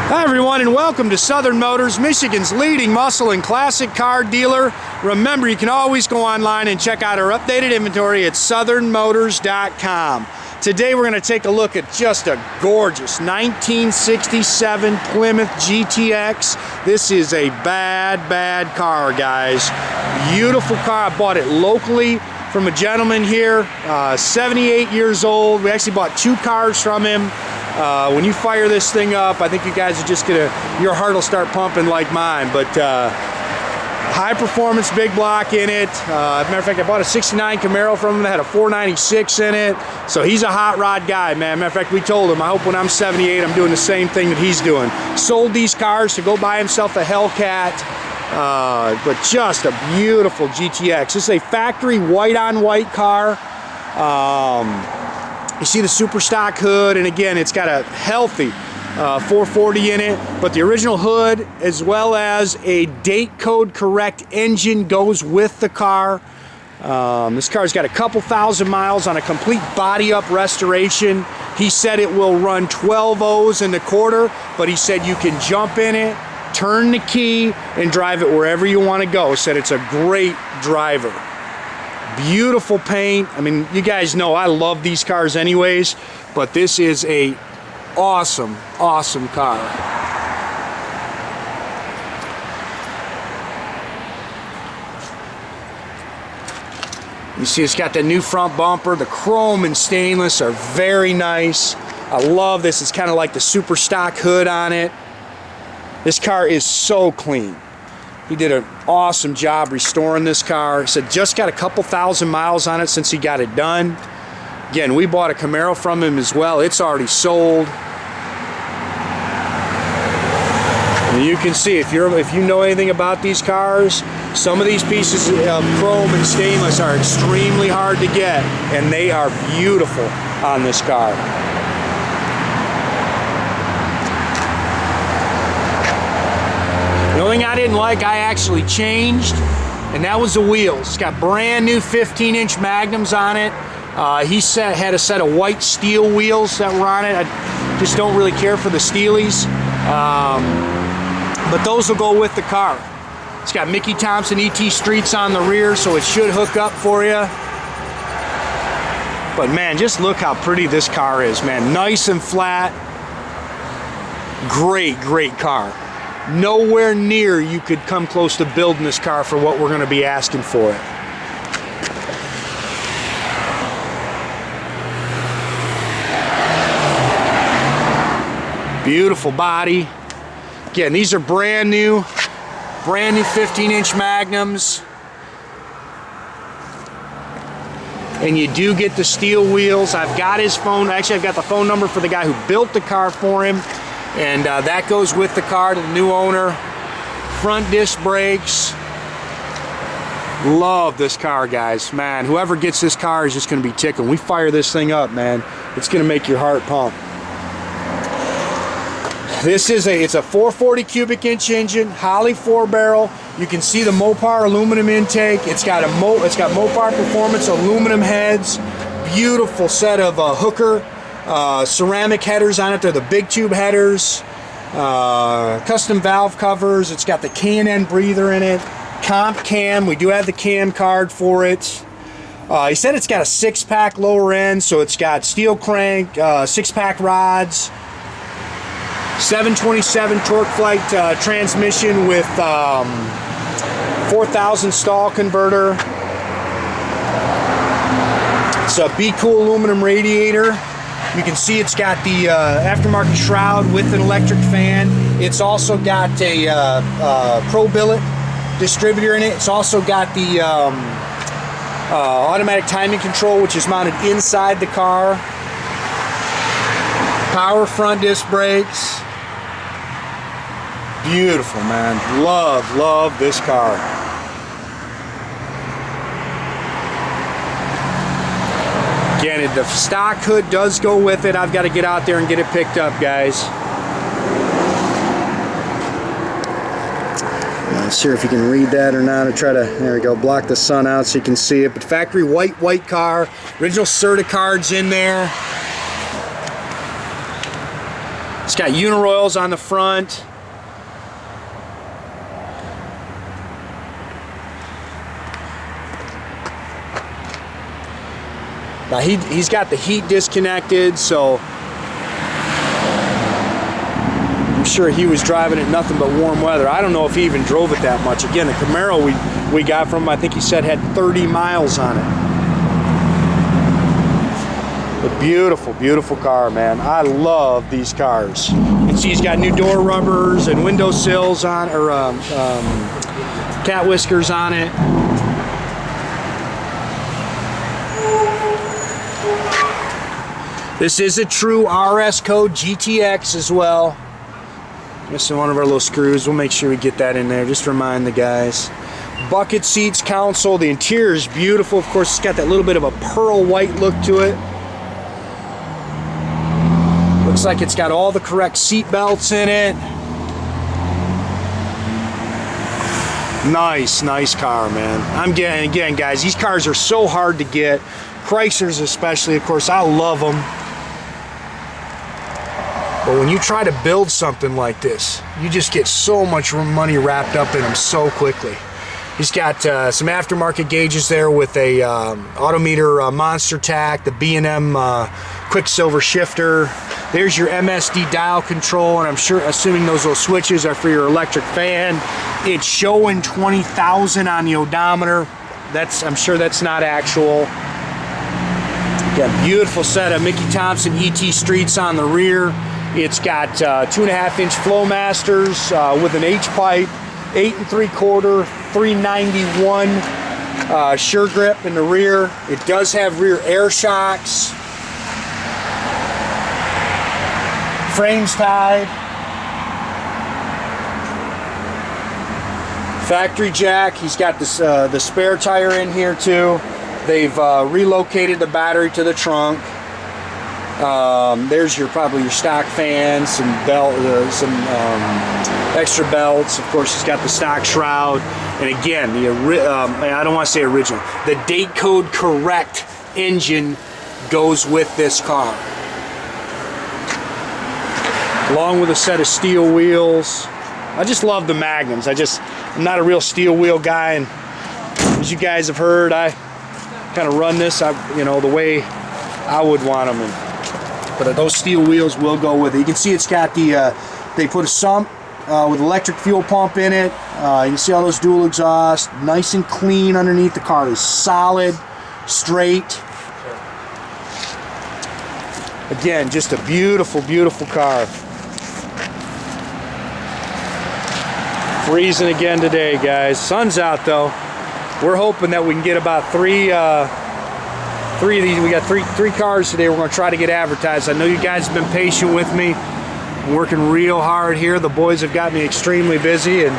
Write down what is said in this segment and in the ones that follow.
Hi everyone, and welcome to Southern Motors, Michigan's leading muscle and classic car dealer. Remember, you can always go online and check out our updated inventory at southernmotors.com. Today we're going to take a look at just a gorgeous 1967 Plymouth GTX. This is a bad car, guys. Beautiful car. I bought it locally from a gentleman here, 78 years old. We actually bought two cars from him. When you fire this thing up, I think you guys are just gonna, your heart will start pumping like mine. But high performance big block in it. As a matter of fact, I bought a 69 Camaro from him that had a 496 in it. So he's a hot rod guy, man. Matter of fact, we told him, I hope when I'm 78, I'm doing the same thing that he's doing. Sold these cars to go buy himself a Hellcat. But just a beautiful GTX. This is a factory white on white car. You see the super stock hood, and again, it's got a healthy 440 in it, but the original hood as well as a date code correct engine goes with the car. This car's got a couple thousand miles on a complete body up restoration. He said it will run 12 O's in the quarter, but he said you can jump in it, turn the key, and drive it wherever you want to go. He said it's a great driver. Beautiful paint. I mean, you guys know I love these cars anyways, but this is a awesome car. You see it's got the new front bumper. The chrome and stainless are very nice. I love this. It's kind of like the super stock hood on it. This car is so clean. He did an awesome job restoring this car. He said just got a couple thousand miles on it since he got it done. Again, we bought a Camaro from him as well. It's already sold. And you can see, if you know anything about these cars, some of these pieces of chrome and stainless are extremely hard to get, and they are beautiful on this car. The only thing I didn't like, I actually changed, and that was the wheels. It's got brand new 15-inch Magnums on it. He had a set of white steel wheels that were on it. I just don't really care for the steelies, but those will go with the car. It's got Mickey Thompson ET Streets on the rear, so it should hook up for you. But man, just look how pretty this car is, man. Nice and flat. Great car. Nowhere near you could come close to building this car for what we're going to be asking for it. Beautiful body. Again, these are brand new 15-inch Magnums. And you do get the steel wheels. I've got his phone. Actually, I've got the phone number for the guy who built the car for him. And that goes with the car to the new owner. Front disc brakes. Love this car, guys. Man, whoever gets this car is just going to be tickled. We fire this thing up, man. It's going to make your heart pump. This is it's a 440 cubic inch engine, Holley 4-barrel. You can see the Mopar aluminum intake. It's got Mopar Performance aluminum heads. Beautiful set of hooker ceramic headers on it. They're the big tube headers. Custom valve covers. It's got the K&N breather in it. Comp cam. We do have the cam card for it. He said it's got a 6-pack lower end, so it's got steel crank, 6-pack rods, 727 Torqueflite transmission with 4,000 stall converter. It's a Be Cool aluminum radiator. You can see it's got the aftermarket shroud with an electric fan. It's also got a Pro billet distributor in it. It's also got the automatic timing control, which is mounted inside the car. Power front disc brakes. Beautiful, man. Love this car. Again, the stock hood does go with it. I've got to get out there and get it picked up, guys. Let's see if you can read that or not. I'll try to, there we go, block the sun out so you can see it. But factory white car. Original Certa cards in there. got uniroyals on the front. Now he's got the heat disconnected, so I'm sure he was driving it nothing but warm weather. I don't know if he even drove it that much. Again, the Camaro we got from him, I think he said had 30 miles on it. A beautiful, beautiful car, man. I love these cars. You can see he's got new door rubbers and window sills on, or cat whiskers on it. This is a true RS code GTX as well. Missing one of our little screws. We'll make sure we get that in there. Just to remind the guys. Bucket seats, console. The interior is beautiful. Of course, it's got that little bit of a pearl white look to it. Looks like it's got all the correct seat belts in it. Nice, nice car, man. I'm getting, again, guys, these cars are so hard to get. Chryslers especially, of course, I love them. But when you try to build something like this, you just get so much money wrapped up in them so quickly. He's got some aftermarket gauges there with a Autometer monster tach, the B&M Quicksilver shifter. There's your MSD dial control, and I'm sure, assuming those little switches are for your electric fan. It's showing 20,000 on the odometer. I'm sure that's not actual. Got a beautiful set of Mickey Thompson ET Streets on the rear. It's got 2.5-inch Flowmasters with an H-pipe, 8 3/4, 391 sure grip in the rear. It does have rear air shocks. Frames tied. Factory jack. He's got this the spare tire in here too. They've relocated the battery to the trunk. There's probably your stock fans, some extra belts. Of course, it's got the stock shroud, and again, I don't want to say original. The date code correct engine goes with this car, along with a set of steel wheels. I just love the Magnums. I'm not a real steel wheel guy, and as you guys have heard, I kind of run this, the way I would want them. But those steel wheels will go with it. You can see it's got they put a sump with electric fuel pump in it. You can see all those dual exhaust, nice and clean underneath. The car is solid, straight. Again, just a beautiful, beautiful car. Freezing again today, guys. Sun's out though. We're hoping that we can get about three of these. We got three cars today we're going to try to get advertised. I know you guys have been patient with me. I'm working real hard here. The boys have got me extremely busy, and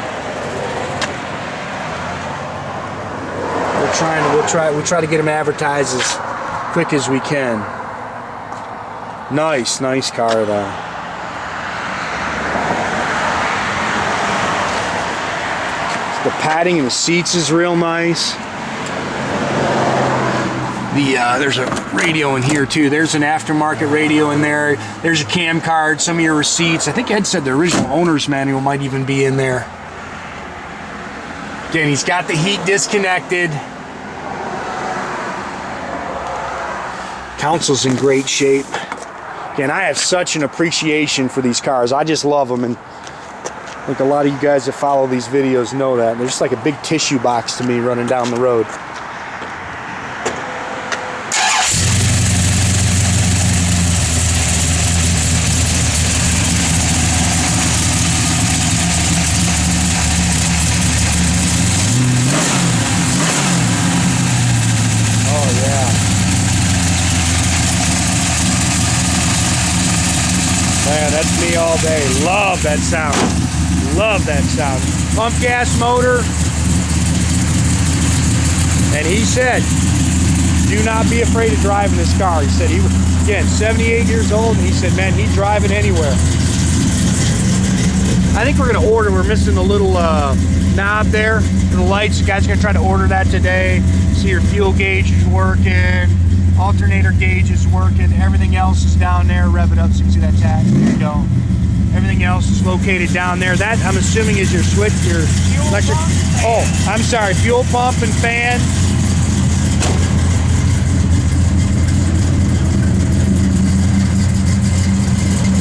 we'll try to get them advertised as quick as we can. Nice car though. The padding in the seats is real nice. There's a radio in here too. There's an aftermarket radio in there. There's your cam card, some of your receipts. I think Ed said the original owner's manual might even be in there. Again, he's got the heat disconnected. Console's in great shape. Again, I have such an appreciation for these cars. I just love them, and I think a lot of you guys that follow these videos know that. They're just like a big tissue box to me running down the road. Man, that's me all day. Love that sound. Love that sound. Pump gas motor. And he said, do not be afraid of driving this car. He said, again, 78 years old, and he said, man, he'd drive it anywhere. I think we're going to order. We're missing the little knob there for the lights. You guys are going to try to order that today. See your fuel gauge is working. Alternator gauge is working. Everything else is down there. Rev it up so you can see that tach. There you go. Everything else is located down there. That, I'm assuming, is your switch, your electric. Oh, I'm sorry, fuel pump and fan.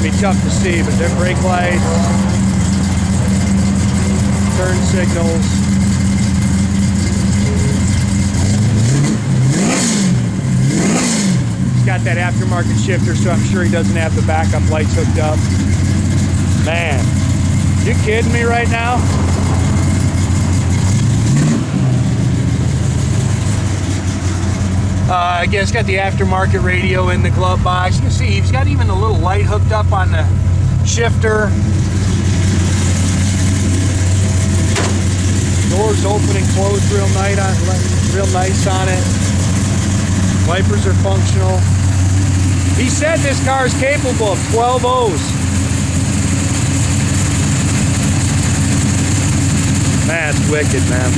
Be tough to see, but they're brake lights, turn signals. He's got that aftermarket shifter, so I'm sure he doesn't have the backup lights hooked up. Man, you kidding me right now? Again, it's got the aftermarket radio in the glove box. You can see he's got even a little light hooked up on the shifter. Doors open and close real nice on it. Wipers are functional. He said this car is capable of 12 O's. That's wicked, man.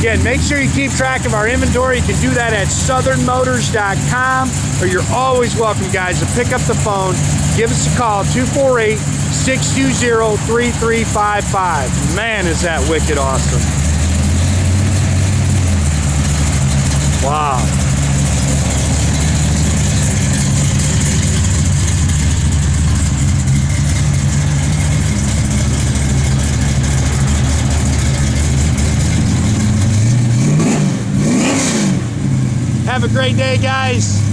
Again, make sure you keep track of our inventory. You can do that at southernmotors.com, or you're always welcome, guys, to pick up the phone. Give us a call, 248-620-3355. Man, is that wicked awesome. Wow. Have a great day, guys.